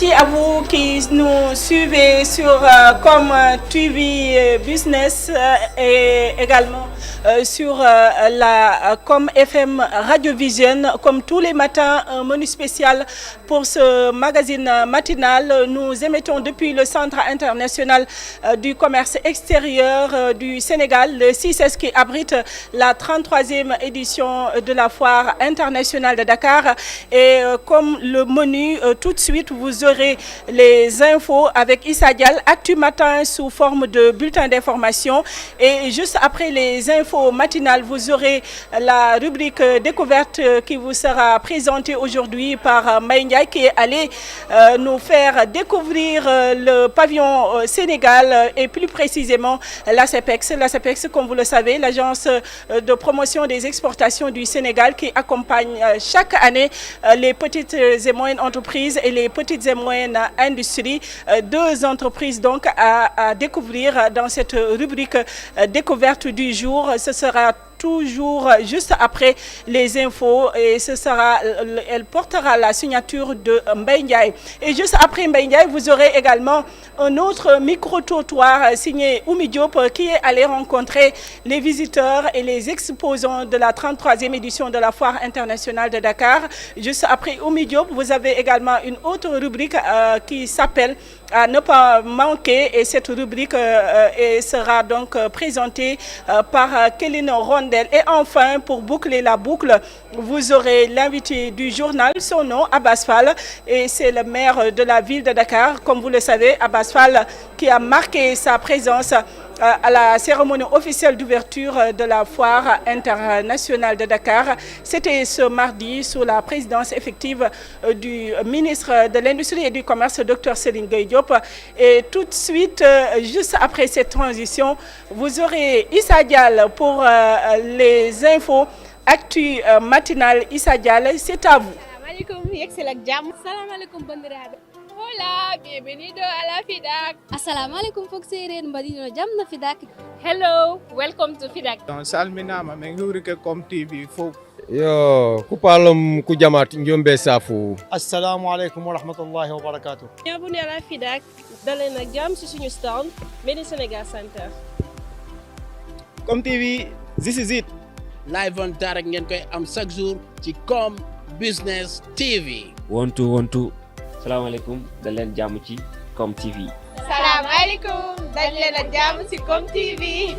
Merci à vous qui nous suivez sur comme TV Business et également sur la comme FM Radio Vision. Comme tous les matins, un menu spécial pour ce magazine matinal. Nous émettons depuis le Centre international du commerce extérieur du Sénégal, le CICES, qui abrite la 33e édition de la foire internationale de Dakar. Et comme le menu, tout de suite, vous aurez les infos avec Issa Dial, Actu Matin sous forme de bulletin d'information. Et juste après les infos matinales, vous aurez la rubrique découverte qui vous sera présentée aujourd'hui par Mbaye Ndiaye, qui est allé nous faire découvrir le pavillon Sénégal et plus précisément l'ACEPEX. L'ACEPEX, comme vous le savez, l'agence de promotion des exportations du Sénégal, qui accompagne chaque année les petites et moyennes entreprises et les petites et moyennes industries. Deux entreprises donc à découvrir dans cette rubrique découverte du jour. Ce sera toujours juste après les infos et elle portera la signature de Mbaye Ndiaye. Et juste après Mbaye Ndiaye, vous aurez également un autre micro-trottoir signé Oumi Diop, qui est allé rencontrer les visiteurs et les exposants de la 33e édition de la foire internationale de Dakar. Juste après Oumi Diop, vous avez également une autre rubrique qui s'appelle à ne pas manquer, et cette rubrique sera donc présentée par Kéline Rondel. Et enfin, pour boucler la boucle, vous aurez l'invité du journal, son nom, Abbas Fall, et c'est le maire de la ville de Dakar. Comme vous le savez, Abbas Fall, qui a marqué sa présence à la cérémonie officielle d'ouverture de la foire internationale de Dakar. C'était ce mardi sous la présidence effective du ministre de l'Industrie et du Commerce, Dr Céline Gueye Diop. Et tout de suite, juste après cette transition, vous aurez Issa Dial pour les infos Actu matinale. Issa Dial, c'est à vous. Hola, bienvenido a la FIDAK. Assalamu alaikum fok séeréer mbadino jam na FIDAK. Hello, welcome to FIDAK. Salminama min hurike kom TV fof. Yo kupalum ku jamaat njombe safu. Assalamu alaikum wa rahmatullahi wa barakatuh. Bienvenue à la FIDAK. dalee nag jàmm ci suñu stand Made in Sénégal Center. Kom TV, this is it. Live on direct ngeen koy am chaque jour ci Com Business TV. wontu salaamaaleykum dañ leen jàmm ci Com TV. salaamaaleykum dañ leen a jàmm ci Com TV.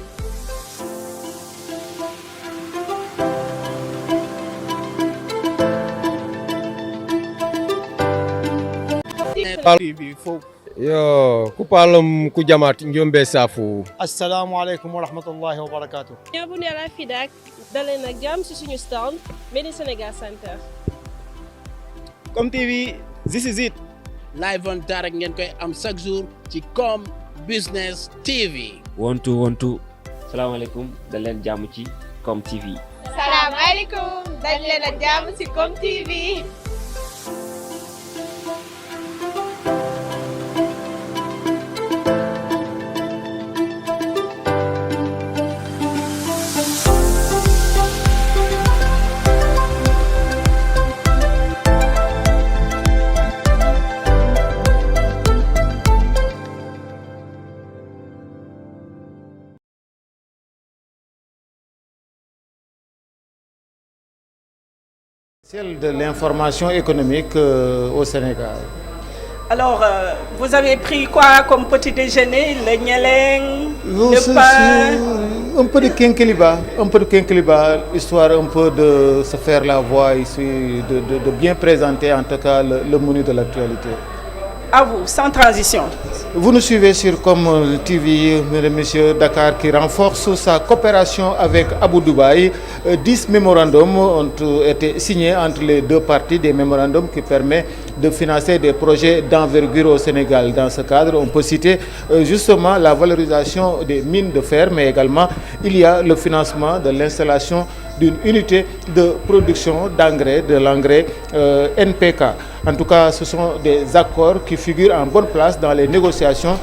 TV fof. Yo kupalum ku jamaat njombe safu. Assalamu alaikum wa rahmatullahi wa barakatuh. Bienvenue à la FIDAK. dalee nag jàmm ci suñu stand Made in Sénégal Center. Com TV, this is it. Live on direct ngeen koy am chaque jour ci Com Business TV. wontu salaamaaleykum dañ leen jàmm ci Com TV. salaamaaleykum dañ leen a jàmm ci Com TV. Celle de l'information économique au Sénégal. Alors, vous avez pris quoi comme petit déjeuner? Le nieleng, le pain? Un peu de quinquiliba, histoire un peu de se faire la voix ici, de bien présenter en tout cas le menu de l'actualité. À vous, sans transition. Vous nous suivez sur Com TV, mesdames et messieurs, Dakar qui renforce sa coopération avec Abu Dhabi. 10 mémorandums ont été signés entre les deux parties, des mémorandums qui permettent de financer des projets d'envergure au Sénégal. Dans ce cadre, on peut citer justement la valorisation des mines de fer, mais également il y a le financement de l'installation d'une unité de production d'engrais, de l'engrais NPK. En tout cas, ce sont des accords qui figurent en bonne place dans les négociations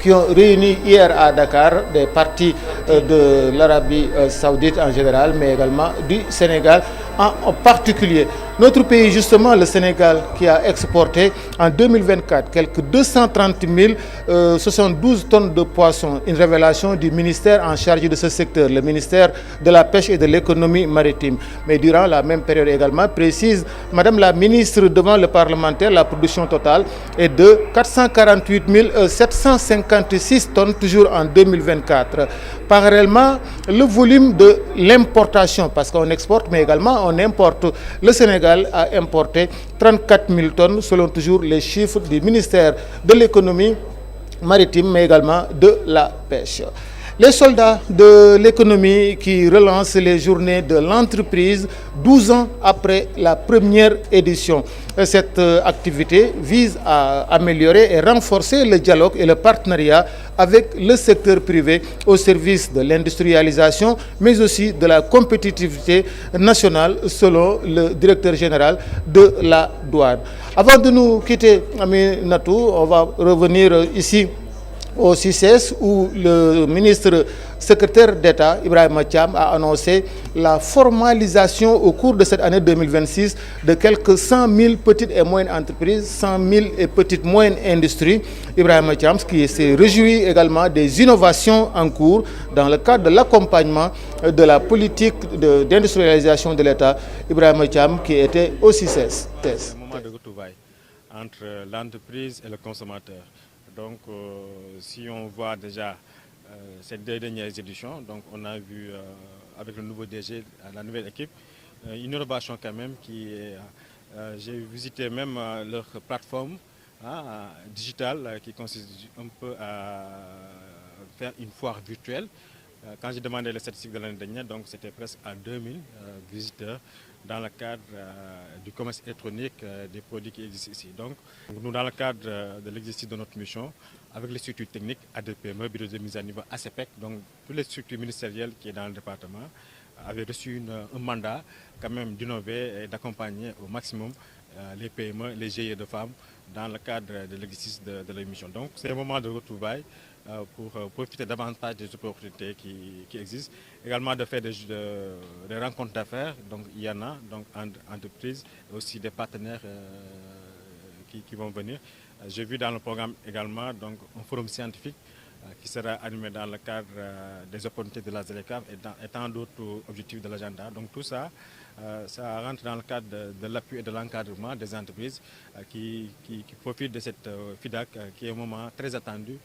qui ont réuni hier à Dakar des partis de l'Arabie saoudite en général, mais également du Sénégal en particulier. Notre pays, justement, le Sénégal, qui a exporté en 2024 quelques 230 072 tonnes de poissons, une révélation du ministère en charge de ce secteur, le ministère de la Pêche et de l'Économie maritime. Mais durant la même période également, précise Madame la ministre devant le parlementaire, la production totale est de 448 756 tonnes, toujours en 2024. Parallèlement, le volume de l'importation, parce qu'on exporte, mais également on importe. Le Sénégal a importé 34 000 tonnes, selon toujours les chiffres du ministère de l'économie maritime, mais également de la pêche. Les soldats de l'économie qui relancent les journées de l'entreprise 12 ans après la première édition. Cette activité vise à améliorer et renforcer le dialogue et le partenariat avec le secteur privé au service de l'industrialisation, mais aussi de la compétitivité nationale, selon le directeur général de la douane. Avant de nous quitter, Aminatou, on va revenir ici au CICES, où le ministre secrétaire d'État, Ibrahima Thiam, a annoncé la formalisation au cours de cette année 2026 de quelques 100 000 petites et moyennes entreprises, 100 000 et petites moyennes industries. Ibrahima Thiam, qui s'est réjoui également des innovations en cours dans le cadre de l'accompagnement de la politique d'industrialisation de l'État. Ibrahima Thiam, qui était au CICES. Un moment de retrouvailles entre l'entreprise et le consommateur. Donc, si on voit déjà ces deux dernières éditions, donc on a vu avec le nouveau DG, la nouvelle équipe, une innovation quand même j'ai visité même leur plateforme digitale qui consiste un peu à faire une foire virtuelle. Quand j'ai demandé les statistiques de l'année dernière, donc c'était presque à 2000 visiteurs dans le cadre du commerce électronique des produits qui existent ici. Donc, nous, dans le cadre de l'exercice de notre mission, avec les structures techniques ADPME, Bureau de mise à niveau ACEPEC, donc toutes les structures ministérielles qui sont dans le département, avaient reçu un mandat quand même d'innover et d'accompagner au maximum les PME, les GIE de femmes dans le cadre de l'exercice de leur mission. Donc, c'est un moment de retrouvailles pour profiter davantage des opportunités qui existent. Également de faire des rencontres d'affaires, donc il y en a, donc entre entreprises, et aussi des partenaires qui vont venir. J'ai vu dans le programme également donc, un forum scientifique qui sera animé dans le cadre des opportunités de la ZLECAF et tant d'autres objectifs de l'agenda. Donc tout ça, ça rentre dans le cadre de l'appui et de l'encadrement des entreprises qui profitent de cette FIDAC qui est un moment très attendu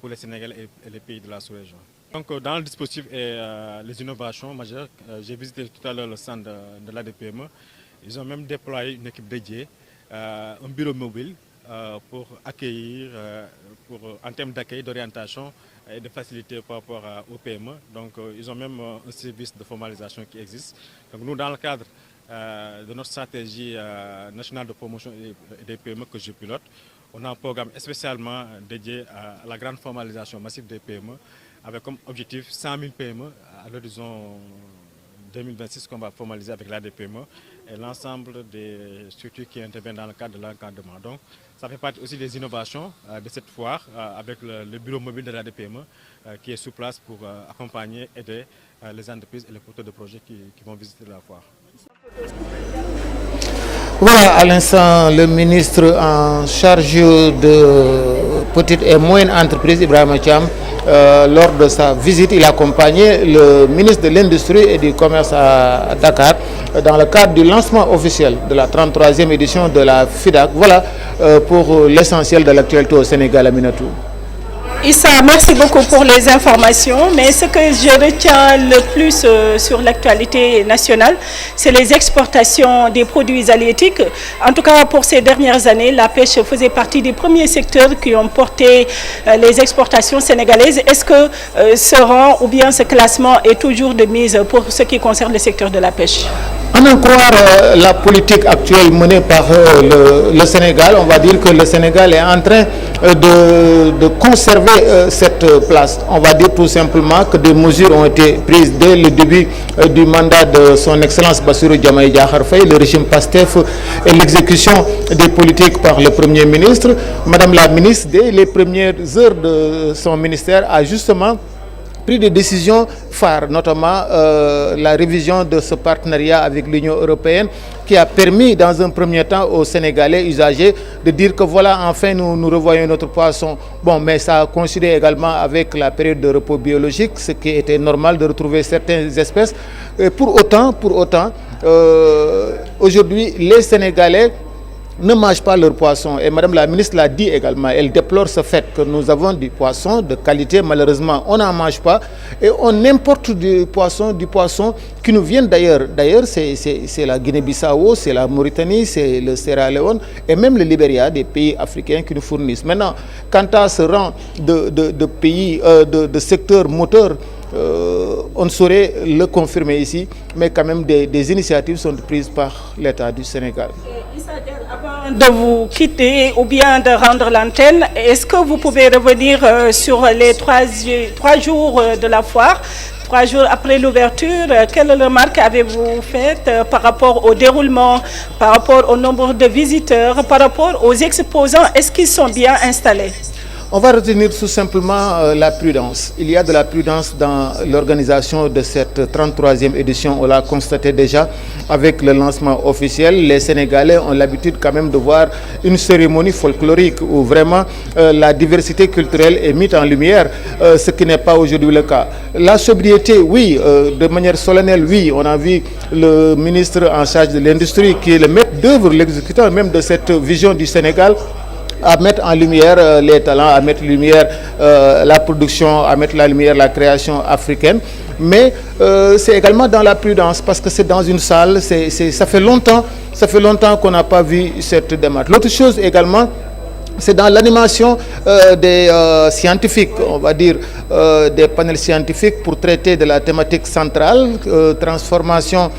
pour les Sénégalais et les pays de la sous-région. Donc dans le dispositif et les innovations majeures, j'ai visité tout à l'heure le centre de l'ADPME. Ils ont même déployé une équipe dédiée, un bureau mobile pour accueillir, en termes d'accueil, d'orientation et de facilité par rapport aux PME. Donc ils ont même un service de formalisation qui existe. Donc nous, dans le cadre de notre stratégie nationale de promotion des PME que je pilote, on a un programme spécialement dédié à la grande formalisation massive des PME, avec comme objectif 100 000 PME à l'horizon 2026 qu'on va formaliser avec l'ADPME et l'ensemble des structures qui interviennent dans le cadre de l'encadrement. Donc, ça fait partie aussi des innovations de cette foire avec le bureau mobile de l'ADPME qui est sur place pour accompagner, aider les entreprises et les porteurs de projets qui vont visiter la foire. Voilà, à l'instant, le ministre en charge de petites et moyennes entreprises, Ibrahima Thiam, lors de sa visite, il accompagnait le ministre de l'Industrie et du Commerce à Dakar dans le cadre du lancement officiel de la 33e édition de la FIDAC. Voilà pour l'essentiel de l'actualité au Sénégal, Aminatou. Issa, merci beaucoup pour les informations, mais ce que je retiens le plus sur l'actualité nationale, c'est les exportations des produits halieutiques. En tout cas, pour ces dernières années, la pêche faisait partie des premiers secteurs qui ont porté les exportations sénégalaises. Est-ce que ce rang ou bien ce classement est toujours de mise pour ce qui concerne le secteur de la pêche? À en croire la politique actuelle menée par le Sénégal, on va dire que le Sénégal est en train de conserver cette place. On va dire tout simplement que des mesures ont été prises dès le début du mandat de son Excellence Bassirou Diomaye Diakhar Faye, le régime PASTEF et l'exécution des politiques par le Premier ministre. Madame la ministre, dès les premières heures de son ministère, a justement pris des décisions phares, notamment la révision de ce partenariat avec l'Union européenne qui a permis dans un premier temps aux Sénégalais usagers de dire que voilà, enfin nous revoyons notre poisson. Bon, mais ça a coïncidé également avec la période de repos biologique, ce qui était normal de retrouver certaines espèces. Et pour autant, aujourd'hui, les Sénégalais ne mangent pas leur poisson. Et Madame la ministre l'a dit également, elle déplore ce fait que nous avons du poisson de qualité, malheureusement on n'en mange pas et on importe du poisson qui nous vient d'ailleurs. D'ailleurs c'est la Guinée-Bissau, c'est la Mauritanie, c'est le Sierra Leone et même le Libéria, des pays africains qui nous fournissent. Maintenant, quant à ce rang de pays, de secteurs moteurs, on ne saurait le confirmer ici, mais quand même des initiatives sont prises par l'État du Sénégal. Avant de vous quitter ou bien de rendre l'antenne, est-ce que vous pouvez revenir sur les trois jours de la foire, 3 jours après l'ouverture? Quelle remarque avez-vous faite par rapport au déroulement, par rapport au nombre de visiteurs, par rapport aux exposants? Est-ce qu'ils sont bien installés? On va retenir tout simplement la prudence. Il y a de la prudence dans l'organisation de cette 33e édition. On l'a constaté déjà avec le lancement officiel. Les Sénégalais ont l'habitude quand même de voir une cérémonie folklorique où vraiment la diversité culturelle est mise en lumière, ce qui n'est pas aujourd'hui le cas. La sobriété, oui, de manière solennelle, oui. On a vu le ministre en charge de l'industrie qui est le maître d'œuvre, l'exécuteur même de cette vision du Sénégal, à mettre en lumière les talents, à mettre en lumière la production, à mettre en lumière la création africaine. Mais c'est également dans la prudence parce que c'est dans une salle, ça fait longtemps qu'on n'a pas vu cette démarche. L'autre chose également, c'est dans l'animation des scientifiques, on va dire des panels scientifiques pour traiter de la thématique centrale, transformation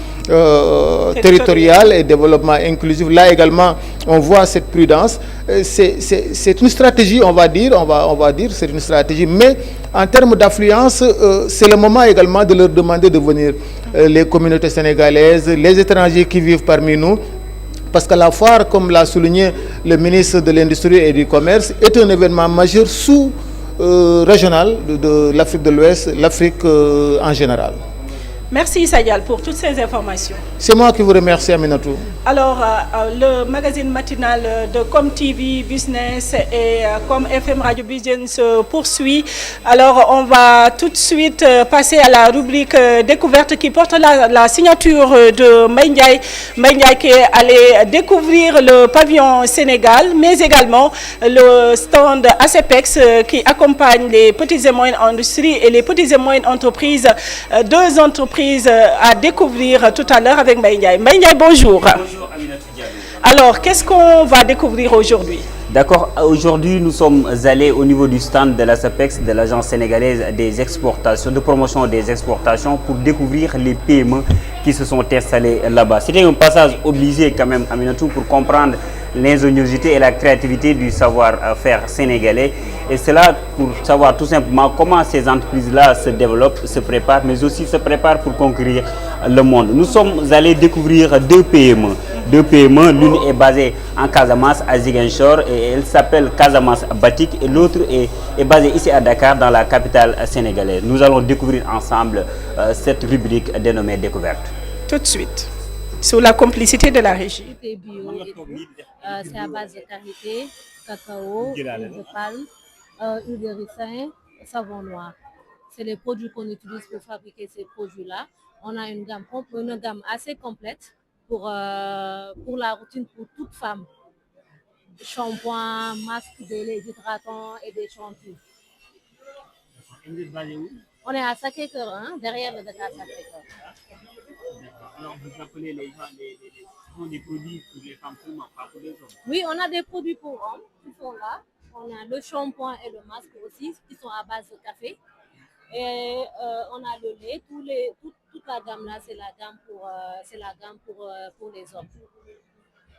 territoriale et développement inclusif. Là également, on voit cette prudence. C'est une stratégie, on va dire, c'est une stratégie, mais en termes d'affluence, c'est le moment également de leur demander de venir. Les communautés sénégalaises, les étrangers qui vivent parmi nous, parce que la foire, comme l'a souligné le ministre de l'Industrie et du Commerce, est un événement majeur sous-régional de l'Afrique de l'Ouest, l'Afrique en général. Merci Sayal pour toutes ces informations. C'est moi qui vous remercie, Aminatou. Alors, le magazine matinal de Com TV Business et Com FM Radio Vision se poursuit. Alors, on va tout de suite passer à la rubrique découverte qui porte la signature de Mbaye Ndiaye qui est allé découvrir le pavillon Sénégal, mais également le stand ACEPEX qui accompagne les petites et moyennes industries et les petites et moyennes entreprises, deux entreprises à découvrir tout à l'heure avec Mbaye Ndiaye. Mbaye Ndiaye, bonjour. Bonjour Aminatou Diallo. Alors, qu'est-ce qu'on va découvrir aujourd'hui? D'accord, aujourd'hui nous sommes allés au niveau du stand de la SAPEX, de l'Agence sénégalaise des exportations, de promotion des exportations, pour découvrir les PME qui se sont installés là-bas. C'était un passage obligé quand même, Aminatou, pour comprendre l'ingéniosité et la créativité du savoir-faire sénégalais. Et c'est là pour savoir tout simplement comment ces entreprises-là se développent, se préparent, mais aussi se préparent pour conquérir le monde. Nous sommes allés découvrir deux PME. L'une est basée en Casamance, à Ziguinchor, et elle s'appelle Casamance Batik, et l'autre est basée ici à Dakar, dans la capitale sénégalaise. Nous allons découvrir ensemble cette rubrique dénommée Découverte. Tout de suite, sous la complicité de la régie. C'est bio et tout. C'est à base de karité, cacao, huile de palme, huile de ricin, savon noir. C'est les produits qu'on utilise pour fabriquer ces produits-là. On a une gamme assez complète pour la routine pour toute femme. Shampoing, masque, des hydratants et des shampoings. On est à Sacré-Cœur, hein, derrière le Dakar Sacré-Cœur. Alors vous appelez les gens des produits pour les femmes seulement, pas pour les hommes? Oui, on a des produits pour hommes qui sont là. On a le shampoing et le masque aussi, qui sont à base de café. Et on a le lait, toute la gamme là, c'est la gamme pour les hommes.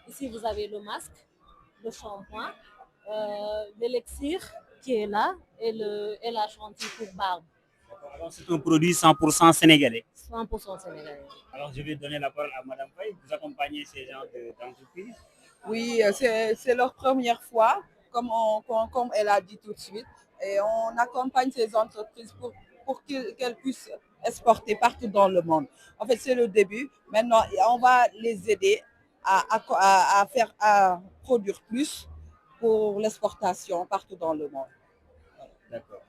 Ici, vous avez le masque, le shampoing, l'élixir qui est là et la chantilly pour barbe. Alors c'est un produit 100% sénégalais. 100% sénégalais. Alors je vais donner la parole à Madame Faye. Vous accompagnez ces gens d'entreprise? Oui, c'est leur première fois, comme elle a dit tout de suite. Et on accompagne ces entreprises pour pour qu'elles puissent exporter partout dans le monde. En fait, c'est le début. Maintenant, on va les aider à produire plus pour l'exportation partout dans le monde. D'accord.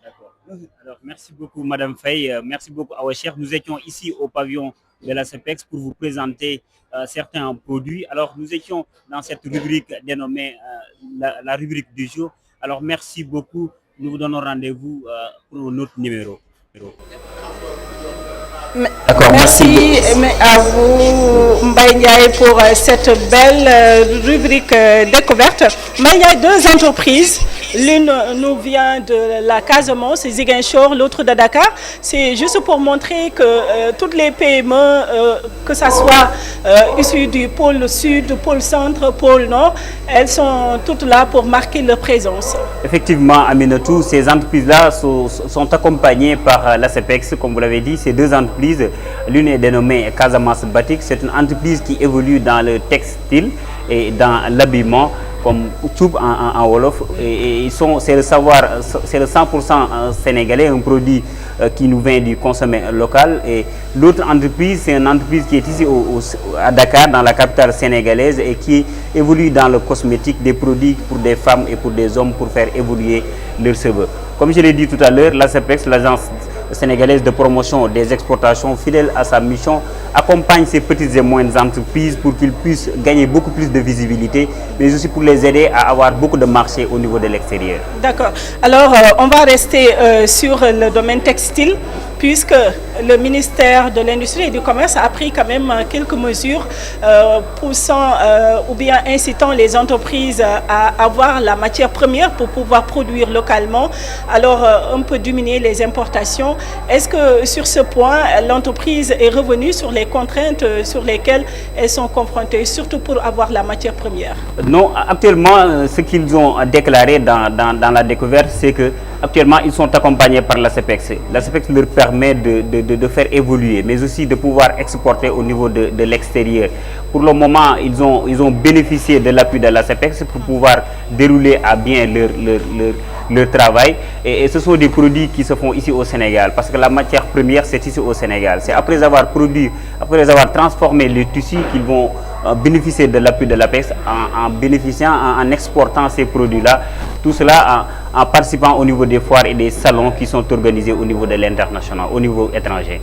Alors, merci beaucoup, Madame Faye. Merci beaucoup, Awa Cheikh. Nous étions ici au pavillon de la CEPEX pour vous présenter certains produits. Alors, nous étions dans cette rubrique dénommée la rubrique du jour. Alors, merci beaucoup. Nous vous donnons rendez-vous pour un autre numéro. Merci à vous, Mbaye Ndiaye, pour cette belle rubrique découverte. Mbaye Ndiaye, 2 entreprises. L'une nous vient de la Casamance, Ziguinchor, l'autre de Dakar. C'est juste pour montrer que toutes les PME, que ce soit issues du pôle sud, du pôle centre, pôle nord, elles sont toutes là pour marquer leur présence. Effectivement, Aminatou, ces entreprises-là sont accompagnées par la CEPEX, comme vous l'avez dit. Ces 2 entreprises, l'une est dénommée Casamance Batik. C'est une entreprise qui évolue dans le textile et dans l'habillement, comme Tchoub en Wolof, et c'est le 100% sénégalais, un produit qui nous vient du consommé local. Et l'autre entreprise, c'est une entreprise qui est ici à Dakar, dans la capitale sénégalaise, et qui évolue dans le cosmétique, des produits pour des femmes et pour des hommes pour faire évoluer leurs cheveux. Comme je l'ai dit tout à l'heure, la CEPEX, l'agence sénégalaise de promotion des exportations, fidèle à sa mission, accompagne ces petites et moyennes entreprises pour qu'ils puissent gagner beaucoup plus de visibilité, mais aussi pour les aider à avoir beaucoup de marchés au niveau de l'extérieur. D'accord. Alors, on va rester sur le domaine textile, puisque le ministère de l'Industrie et du Commerce a pris quand même quelques mesures poussant ou bien incitant les entreprises à avoir la matière première pour pouvoir produire localement. Alors, on peut diminuer les importations. Est-ce que sur ce point, l'entreprise est revenue sur les contraintes sur lesquelles elles sont confrontées, surtout pour avoir la matière première? Non, actuellement, ce qu'ils ont déclaré dans la découverte, c'est que actuellement, ils sont accompagnés par la CEPEX. La CEPEX leur permet de faire évoluer, mais aussi de pouvoir exporter au niveau de l'extérieur. Pour le moment, ils ont bénéficié de l'appui de la CEPEX pour pouvoir dérouler à bien leur travail. Et ce sont des produits qui se font ici au Sénégal, parce que la matière première, c'est ici au Sénégal. C'est après avoir transformé les tissus qu'ils vont bénéficier de l'appui de l'APEX en exportant ces produits-là. Tout cela en participant au niveau des foires et des salons qui sont organisés au niveau de l'international, au niveau étranger.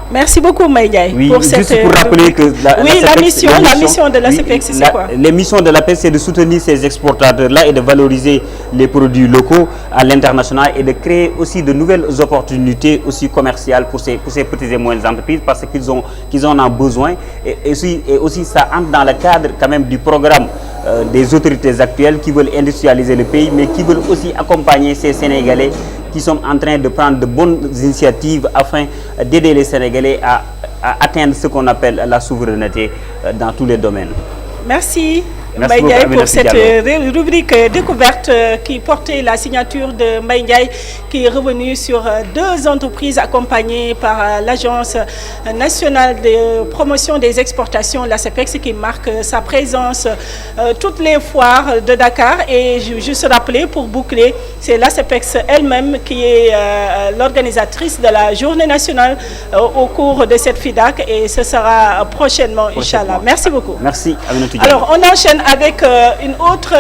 Merci beaucoup, Mbaye Ndiaye. Oui, juste pour rappeler que la mission de la CEPEX, c'est quoi? Les missions de l'APEX, c'est de soutenir ces exportateurs-là et de valoriser les produits locaux à l'international et de créer aussi de nouvelles opportunités aussi commerciales pour ces petites et moyennes entreprises, parce qu'ils en ont besoin. Et aussi, ça entre dans le cadre quand même du programme des autorités actuelles qui veulent industrialiser le pays, mais qui veulent aussi accompagner ces Sénégalais qui sont en train de prendre de bonnes initiatives afin d'aider les Sénégalais à atteindre ce qu'on appelle la souveraineté dans tous les domaines. Merci. Mbaye Ndiaye pour cette rubrique découverte qui portait la signature de Mbaye Ndiaye, qui est revenu sur 2 entreprises accompagnées par l'Agence nationale de promotion des exportations, la CEPEX, qui marque sa présence toutes les foires de Dakar. Et juste rappeler, pour boucler, c'est la CEPEX elle-même qui est l'organisatrice de la journée nationale au cours de cette FIDAK, et ce sera prochainement, Inch'Allah. Merci beaucoup. Merci. Alors, on enchaîne avec une autre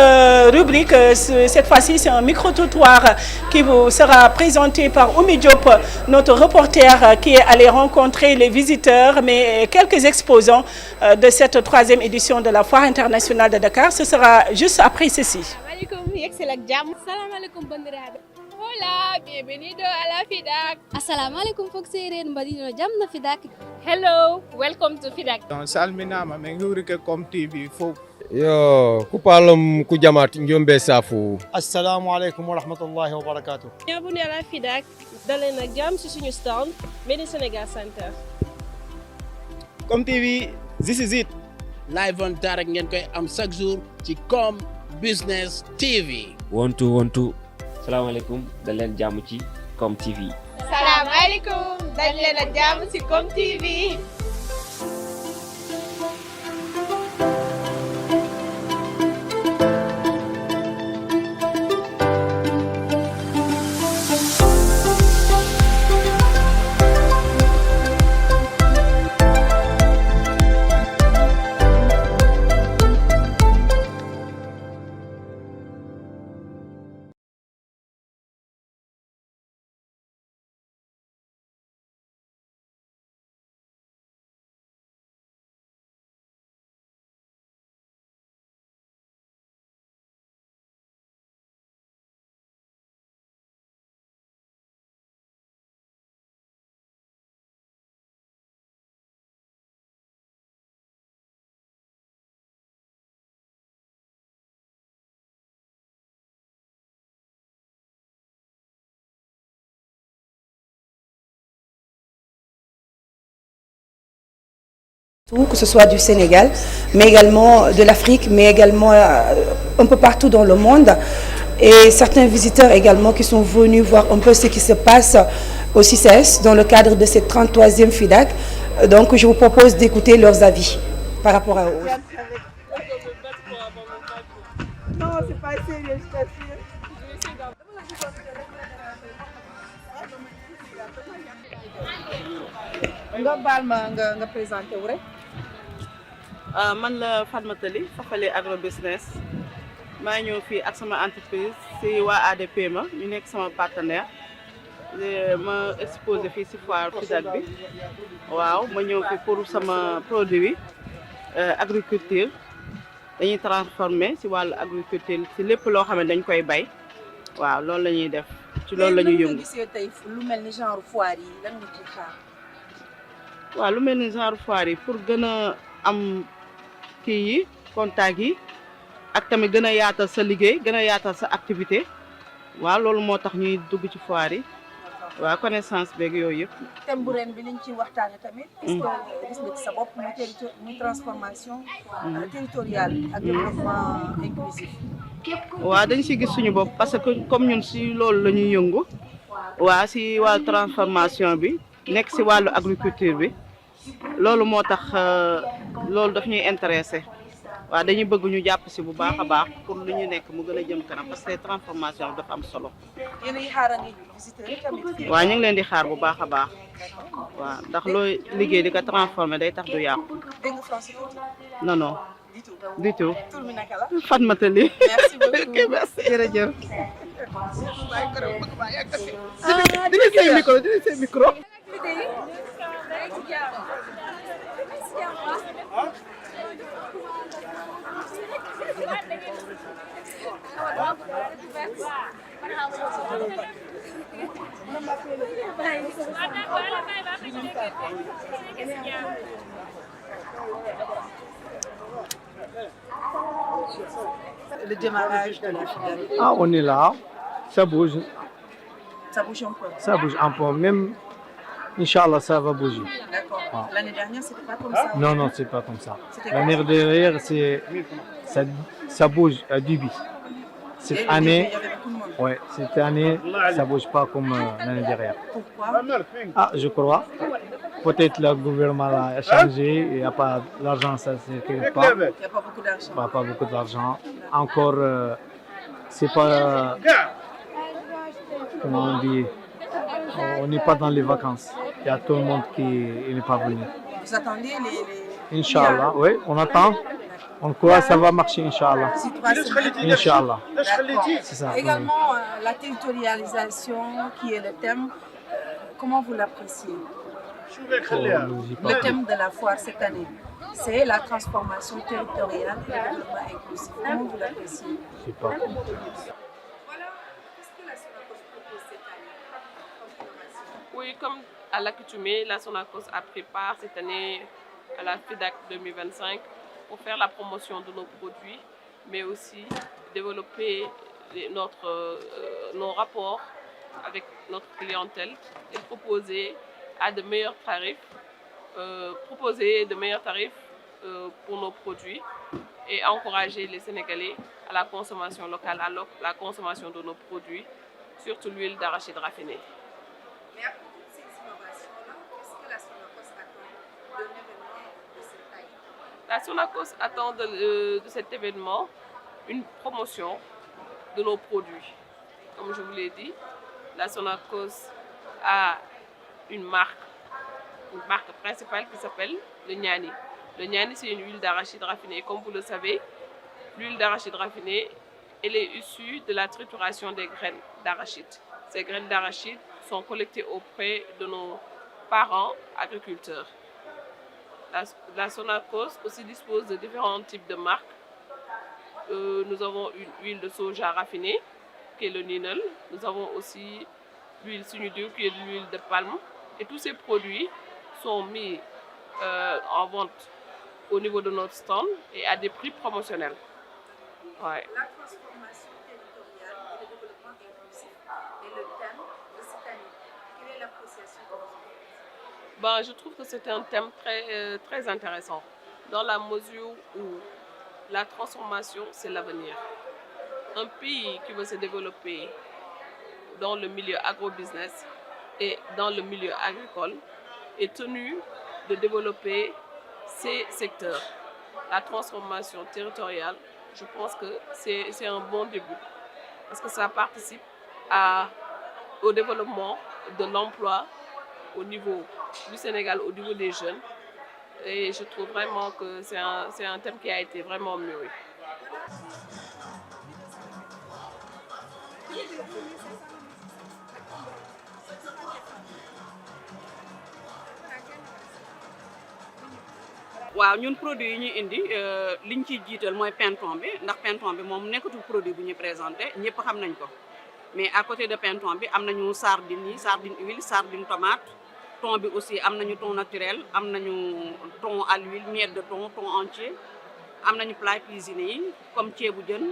rubrique. Cette fois-ci, c'est un micro-trottoir qui vous sera présenté par Oumi Diop, notre reporter qui est allé rencontrer les visiteurs, mais quelques exposants de cette 3e édition de la Foire internationale de Dakar. Ce sera juste après ceci. Hola, bienvenido a la FIDAK. Assalamu alaikum fok seren mbadino jam na FIDAK. Hello, welcome to FIDAK. Salminama min hurike Com TV fof. Yo, kupalum kujamat njombe safu. Assalamu alaikum wa rahmatullahi wa barakatuh. Bienvenue à la FIDAK. Daleen ak jàmm ci suñu stand Made in Sénégal Center. Com TV, this is it. Live on direct ngeen koy am chaque jour ci Com Business TV. One two. Salaamaaleykum dañ leen jàmm ci Com TV. Salaamaaleykum dañ leen jàmm ci Com TV. Que ce soit du Sénégal, mais également de l'Afrique, mais également un peu partout dans le monde. Et certains visiteurs également qui sont venus voir un peu ce qui se passe au CICES dans le cadre de cette 33e FIDAK. Donc je vous propose d'écouter leurs avis par rapport à eux. Non, c'est pas sérieux, je t'assure. nga baal ma nga présenté wu rek. man la Fatmata Ly Fafali agro business maa ñëw fii ak sama entreprise si waa ADP ma ñu nekk sama partenaire ma exposé fii si foire FIDAK bi waaw ma ñëw fi pour sama produit agriculture dañuy transformer si wàllu agriculture si lépp loo xam ne dañ koy bay waaw loolu la ñuy def ci loolu la ñuy yëngu. gisee tey lu mel ni genre foire yi lan nga ciy xaar. waaw lu mel ni genre foire yi pour gën a am kii yi contact yi ak tamit gën a yaatal sa liggéey gën a yaatal sa activité waaw loolu moo tax ñuy dugg ci foire yi waaw connaissance beeg yooyu yëpp. thème bu ren bi liñ ci waxtaane tamit. est-ce que gis nga ci sa bopp muy transformation territoriale ak développement inclusif. waaw dañ si gis suñu bopp parce que comme ñun si loolu la ñuy yëngu waaw si wàllu transformation bi nekk si wàllu agriculture bi loolu moo tax loolu daf ñuy intéressé waaw dañuy bëgg ñu jàpp si bu baax a baax pour lu ñu nekk mu gën a jëm kanam parce que transformation bi dafa am solo. yéen a ngi xaarandi visiteurs yi tamit. waaw ñu ngi leen di xaar bu baax a baax waaw ndax looy liggéey di ko transformé day tax du yàqu. dégg nga français non non. du tout. tur mi naka la. Fatmata Ly. merci beaucoup merci jërëjëf. dina say micro dina say micro. Le démarrage de la FIDAK. Ah, on est là, ça bouge. Ça bouge un peu. Ça bouge un peu, même, Inch'Allah, ça va bouger. D'accord. Ah. L'année dernière, c'était pas comme ça. Non, non, c'est pas comme ça. C'était L'année dernière, ça bouge à début. Cette Et année, il y avait beaucoup de monde. ouais, cette année, ça bouge pas comme l'année dernière. Pourquoi? Ah, je crois. Peut-être le gouvernement a changé, il n'y a pas l'argent, ça ne circule pas. Il n'y a pas beaucoup d'argent. Pas beaucoup d'argent. Encore, c'est pas. Comment on dit? On n'est pas dans les vacances. Il y a tout le monde qui n'est pas venu. Vous attendez les... Inch'Allah, oui, on attend. On croit que ça va marcher, Inch'Allah. D'ici 3 semaines. Inch'Allah. D'accord. C'est ça. Également, la territorialisation qui est le thème, comment vous l'appréciez? Le thème de la foire cette année, c'est la transformation territoriale et le développement inclusif. Comment vous l'appréciez? Je sais pas. Voilà. Qu'est-ce que la Sonacos propose cette année? Oui, comme à l'accoutumée, la Sonacos a pris part cette année à la FIDAK 2025 pour faire la promotion de nos produits, mais aussi développer nos rapports avec notre clientèle et proposer de meilleurs tarifs, pour nos produits et encourager les Sénégalais à la consommation locale, à la consommation de nos produits, surtout l'huile d'arachide raffinée. Mais à propos de ces innovations-là, qu'est-ce que la Sonacos attend d'un événement de cette taille? La Sonacos attend de cet événement une promotion de nos produits. Comme je vous l'ai dit, la Sonacos a une marque principale qui s'appelle le Niani. Le Niani, c'est une huile d'arachide raffinée. Comme vous le savez, l'huile d'arachide raffinée, elle est issue de la trituration des graines d'arachide. Ces graines d'arachide sont collectées auprès de nos parents agriculteurs. La Sonacos aussi dispose de différents types de marques. Nous avons une huile de soja raffinée, qui est le Ninel. Nous avons aussi l'huile Sunudu, qui est de l'huile de palme. Et tous ces produits sont mis en vente au niveau de notre stand et à des prix promotionnels. Ouais. La transformation territoriale et le développement inclusif est le thème de cette année. Quelle est l'appréciation que vous en faites? Je trouve que c'est un thème très intéressant, dans la mesure où la transformation, c'est l'avenir. Un pays qui veut se développer dans le milieu agro-business et dans le milieu agricole est tenu de développer ces secteurs. La transformation territoriale, je pense que c'est un bon début, parce que ça participe au développement de l'emploi au niveau du Sénégal, au niveau des jeunes. Et je trouve vraiment que c'est un thème qui a été vraiment mûri. waaw ñun produit yi ñuy indi liñ ciy jiital mooy pinton bi ndax pinton bi moom nekkatul produit bu ñu présenté ñëpp xam nañ ko mais à côté de pinton bi am nañu sardine yi sardine huile sardine tomate thon bi aussi am nañu thon naturel am nañu thon à l'huile miette de thon entier am nañu plat cuisiné yi comme ceebu jën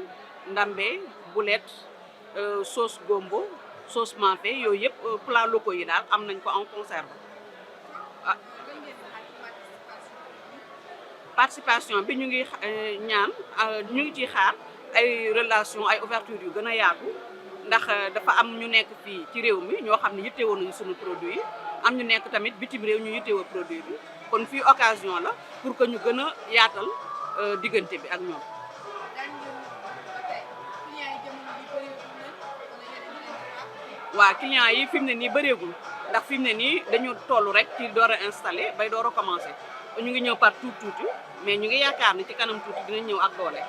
ndambe boulette sauce gombo sauce mafé yooyu yëpp plat locaux yi daal am nañ ko en conserve. Participation bi ñu ngi ñaan ñu ngi ciy xaar ay relation ay ouverture yu gën a yaatu ndax dafa am ñu nekk fii ci réew mi ñoo xam ne yittewoo nañu suñu produit yi am ñu nekk tamit bitim réew ñu yittewoo produit bi kon fii occasion la pour que ñu gën a yaatal diggante bi ak ñoom. waa clients yi fi mu ne nii bëreegul ndax fi mu ne nii dañu toll rek ci door a installé bay door a commencé. ñu ngi ñëw par tuuti mais ñu ngi yaakaar ni ci kanam tuuti dinañ ñëw ak doole.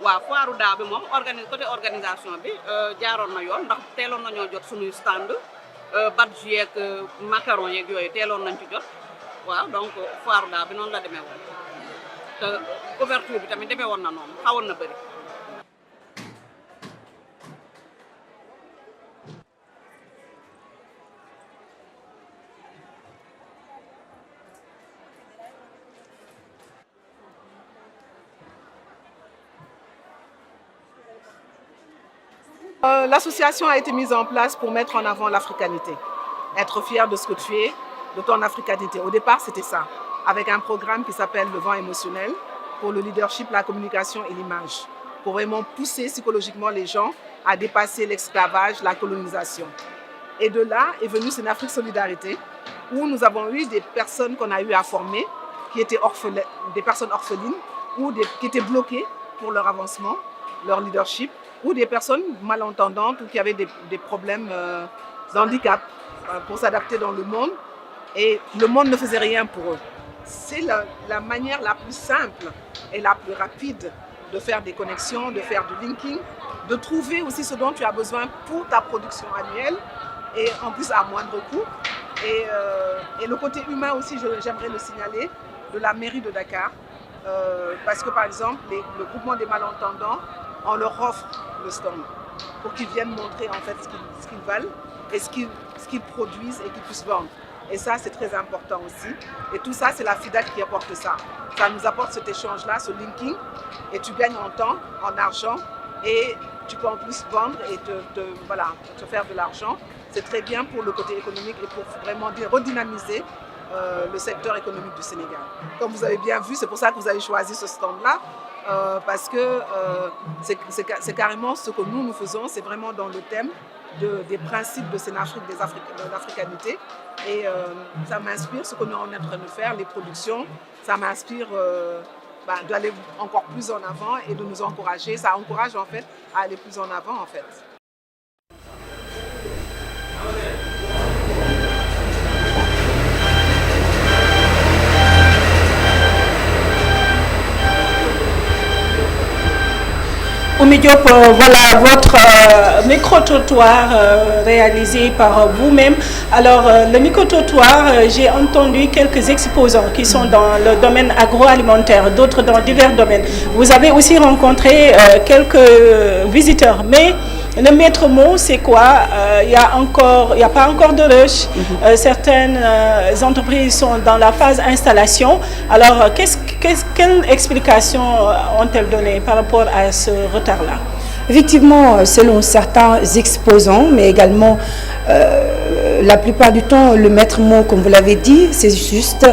waaw foiru daaw bi moom côté organisation bi jaaroon na yoon ndax teeloon nañoo jot suñuy stand badge yeeg macaron yeeg yooyu teeloon nañ ci jot waaw donc foiru daaw bi noonu la demee woon te couverture bi tamit demee woon na noonu xawoon na bëri. L'association a été mise en place pour mettre en avant l'africanité, être fier de ce que tu es, de ton africanité. Au départ, c'était ça, avec un programme qui s'appelle Le Vent émotionnel, pour le leadership, la communication et l'image, pour vraiment pousser psychologiquement les gens à dépasser l'esclavage, la colonisation. Et de là est venue Sénafrique Solidarité, où nous avons eu des personnes qu'on a eu à former, qui étaient des personnes orphelines, ou qui étaient bloquées pour leur avancement, leur leadership, ou des personnes malentendantes ou qui avaient des problèmes d'handicap pour s'adapter dans le monde. Et le monde ne faisait rien pour eux. C'est la manière la plus simple et la plus rapide de faire des connexions, de faire du linking, de trouver aussi ce dont tu as besoin pour ta production annuelle et en plus à moindre coût. Et le côté humain aussi, j'aimerais le signaler, de la mairie de Dakar. Parce que par exemple, le groupement des malentendants, on leur offre le stand pour qu'ils viennent montrer en fait ce qu'ils valent et ce qu'ils produisent et qu'ils puissent vendre. Et ça, c'est très important aussi. Et tout ça, c'est la FIDAC qui apporte ça. Ça nous apporte cet échange-là, ce linking, et tu gagnes en temps, en argent, et tu peux en plus vendre et te faire de l'argent. C'est très bien pour le côté économique et pour vraiment redynamiser le secteur économique du Sénégal. Comme vous avez bien vu, c'est pour ça que vous avez choisi ce stand-là, parce que c'est carrément ce que nous faisons, c'est vraiment dans le thème des principes de Sénafrique, de l'africanité. Et ça m'inspire ce que nous sommes en train de faire, les productions, ça m'inspire d'aller encore plus en avant et de nous encourager. Ça encourage en fait à aller plus en avant en fait. Oumy Diop, voilà votre micro-trottoir réalisé par vous-même. Alors, le micro-trottoir, j'ai entendu quelques exposants qui sont dans le domaine agroalimentaire, d'autres dans divers domaines. Vous avez aussi rencontré quelques visiteurs, mais le maître mot, c'est quoi? Il n'y a pas encore de rush. Certaines entreprises sont dans la phase installation. Alors, quelle explication ont-elles donné par rapport à ce retard-là? Effectivement, selon certains exposants, mais également la plupart du temps, le maître mot, comme vous l'avez dit, c'est juste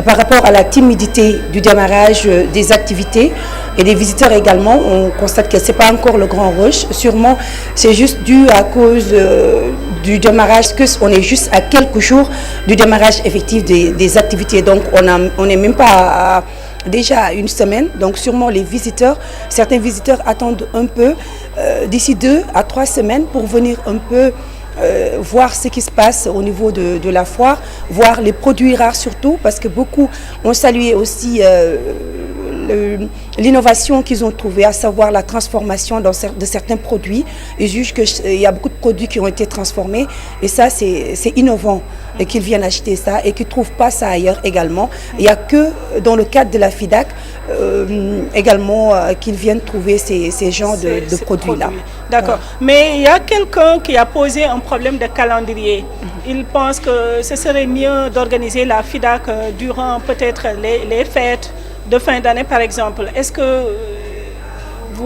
par rapport à la timidité du démarrage des activités et des visiteurs également. On constate que ce n'est pas encore le grand rush. Sûrement, c'est juste dû à cause du démarrage, qu'on est juste à quelques jours du démarrage effectif des activités. Donc, on n'est même pas déjà une semaine. Donc, sûrement, certains visiteurs attendent un peu d'ici 2 à 3 semaines pour venir un peu voir ce qui se passe au niveau de la foire, voir les produits rares surtout, parce que beaucoup ont salué aussi l'innovation qu'ils ont trouvée, à savoir la transformation de certains produits. Ils jugent qu'il y a beaucoup de produits qui ont été transformés et ça c'est innovant et qu'ils viennent acheter ça et qu'ils ne trouvent pas ça ailleurs également. Il n'y a que dans le cadre de la FIDAK également qu'ils viennent trouver ces genres de produits-là. D'accord. Mais il y a quelqu'un qui a posé un problème de calendrier. Il pense que ce serait mieux d'organiser la FIDAK durant peut-être les fêtes de fin d'année, par exemple. Est-ce que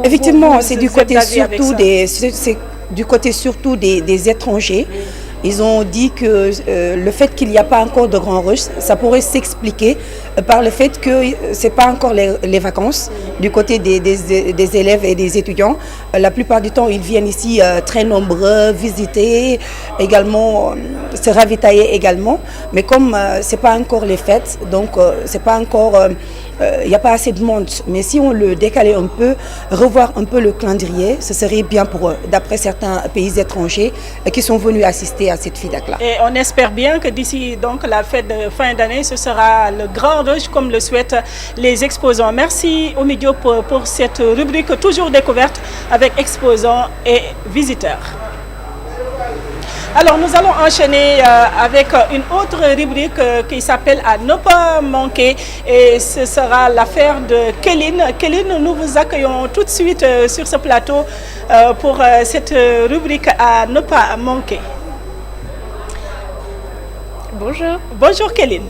effectivement, c'est du côté surtout des étrangers. Ils ont dit que le fait qu'il n'y a pas encore de grand rush, ça pourrait s'expliquer par le fait que ce n'est pas encore les vacances du côté des élèves et des étudiants. La plupart du temps, ils viennent ici très nombreux, visiter, également se ravitailler également. Mais comme ce n'est pas encore les fêtes, donc c'est pas encore... il n'y a pas assez de monde. Mais si on le décalait un peu, revoir un peu le calendrier, ce serait bien pour eux, d'après certains pays étrangers qui sont venus assister à cette FIDAK-là. Et on espère bien que d'ici donc la fête de fin d'année, ce sera le grand rush comme le souhaitent les exposants. Merci Omidio pour cette rubrique toujours découverte avec exposants et visiteurs. Alors nous allons enchaîner avec une autre rubrique qui s'appelle à ne pas manquer et ce sera l'affaire de Kéline. Kéline, nous vous accueillons tout de suite sur ce plateau pour cette rubrique à ne pas manquer. Bonjour. Bonjour Kéline.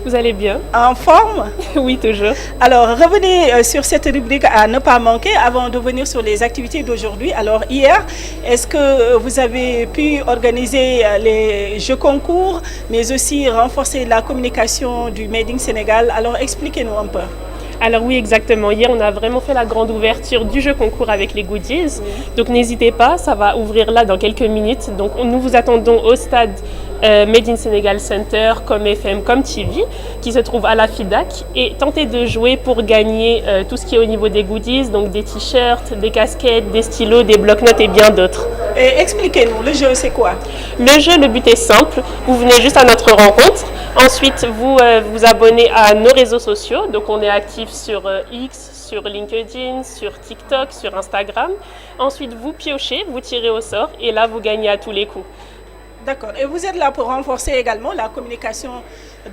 Vous allez bien? En forme? Oui, toujours. Alors, revenez sur cette rubrique à ne pas manquer avant de venir sur les activités d'aujourd'hui. Alors, hier, est-ce que vous avez pu organiser les jeux concours, mais aussi renforcer la communication du Made in Sénégal? Alors, expliquez-nous un peu. Alors oui, exactement. Hier, on a vraiment fait la grande ouverture du jeu concours avec les goodies. Donc n'hésitez pas, ça va ouvrir là dans quelques minutes. Donc nous vous attendons au stade Made in Sénégal Center, comme FM, comme TV, qui se trouve à la FIDAK. Et tentez de jouer pour gagner tout ce qui est au niveau des goodies, donc des t-shirts, des casquettes, des stylos, des blocs-notes et bien d'autres. Et expliquez-nous, le jeu c'est quoi? Le jeu, le but est simple. Vous venez juste à notre rencontre. Ensuite, vous vous abonnez à nos réseaux sociaux. Donc on est actif sur X, sur LinkedIn, sur TikTok, sur Instagram. Ensuite, vous piochez, vous tirez au sort et là, vous gagnez à tous les coups. D'accord. Et vous êtes là pour renforcer également la communication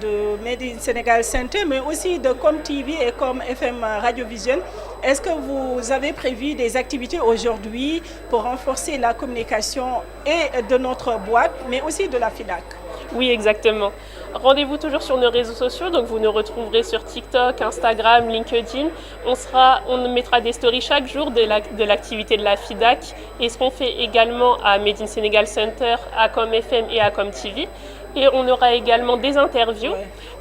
de Made in Sénégal Center, mais aussi de Com TV et Com FM Radio Vision. Est-ce que vous avez prévu des activités aujourd'hui pour renforcer la communication et de notre boîte, mais aussi de la FIDAK? Oui, exactement. Rendez-vous toujours sur nos réseaux sociaux, donc vous nous retrouverez sur TikTok, Instagram, LinkedIn. On mettra des stories chaque jour de l'activité de la FIDAK et ce qu'on fait également à Made in Sénégal Center, à Com FM et à Com TV. Et on aura également des interviews.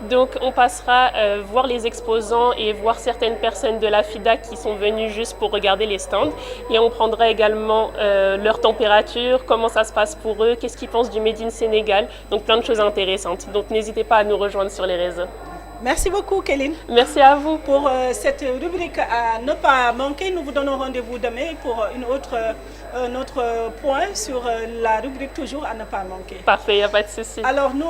Donc on passera voir les exposants et voir certaines personnes de la FIDAK qui sont venues juste pour regarder les stands. Et on prendra également leur température, comment ça se passe pour eux, qu'est-ce qu'ils pensent du Made in Sénégal. Donc plein de choses intéressantes. Donc n'hésitez pas à nous rejoindre sur les réseaux. Merci beaucoup, Kéline. Merci à vous. Pour cette rubrique à ne pas manquer, nous vous donnons rendez-vous demain pour un autre point sur la rubrique toujours à ne pas manquer. Parfait, il n'y a pas de souci. Alors, nous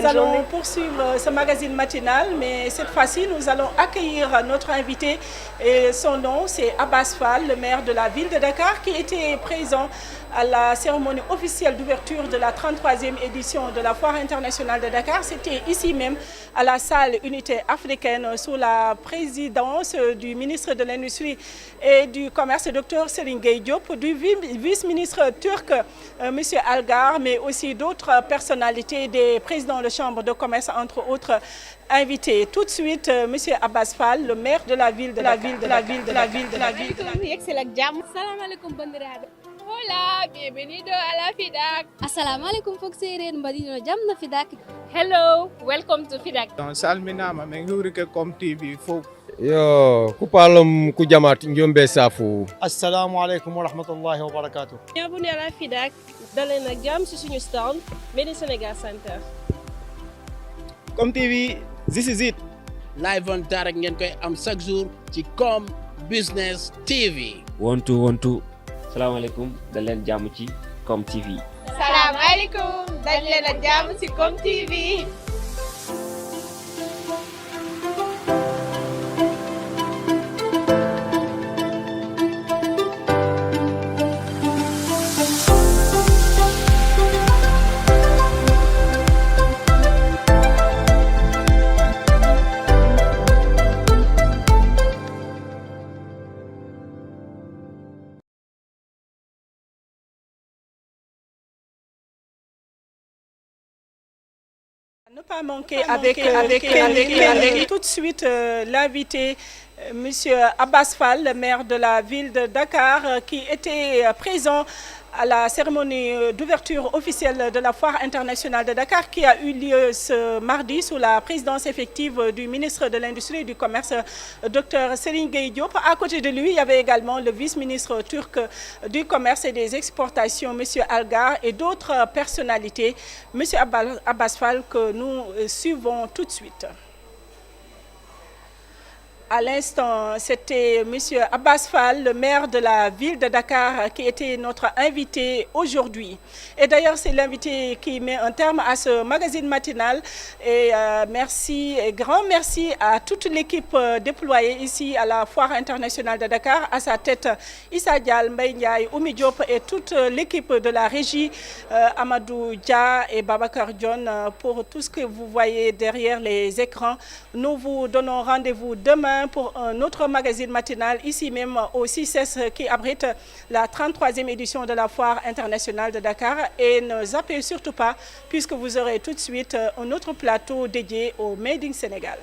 allons poursuivre ce magazine matinal, mais cette fois-ci, nous allons accueillir notre invité. Et son nom, c'est Abbas Fall, le maire de la ville de Dakar, qui était présent à la cérémonie officielle d'ouverture de la 33e édition de la Foire internationale de Dakar. C'était ici même, à la salle Unité africaine, sous la présidence du ministre de l'Industrie et du Commerce, Dr Serigne Gueye Diop, du vice-ministre turc, M. Algar, mais aussi d'autres personnalités, des présidents de chambre de commerce, entre autres invités. Tout de suite, M. Abbas Fall, le maire de la ville de la ville. Hola, bienvenido a la FIDAK. Assalamualaikum fokseren mbadino jamna FIDAK. Hello, welcome to FIDAK. Salminama min hurike Com TV fof. Yo kupalom ku jamat njombe safu. Assalamu alaikum wa rahmatullahi wa barakatuh. Bienvenue à la FIDAK. Daleen ak jàmm ci suñu stand Made in Sénégal Center. Com TV, this is it. live on direct ngeen koy am chaque jour ci Com Business TV. wontu salaamaaleykum dal leen jàmm ci Com TV. salaamaaleykum dal leen ak jàmm ci Com TV. Ne pas manquer avec tout de suite l'invité, Monsieur Abbas Fall, le maire de la ville de Dakar, qui était présent à la cérémonie d'ouverture officielle de la Foire internationale de Dakar qui a eu lieu ce mardi sous la présidence effective du ministre de l'Industrie et du Commerce, Dr Serigne Gueye Diop. À côté de lui, il y avait également le vice-ministre turc du Commerce et des Exportations, M. Algar, et d'autres personnalités. M. Abbas Fall, que nous suivons tout de suite. À l'instant, c'était M. Abbas Fall, le maire de la ville de Dakar, qui était notre invité aujourd'hui. Et d'ailleurs, c'est l'invité qui met un terme à ce magazine matinal. Et merci, et grand merci à toute l'équipe déployée ici à la Foire internationale de Dakar, à sa tête Issa Dial, Mbaye Ndiaye, Oumi Diop et toute l'équipe de la régie, Amadou Dia et Babacar Dione, pour tout ce que vous voyez derrière les écrans. Nous vous donnons rendez-vous demain pour un autre magazine matinal, ici même au 6S qui abrite la 33e édition de la Foire internationale de Dakar. Et ne zappez surtout pas, puisque vous aurez tout de suite un autre plateau dédié au Made in Sénégal.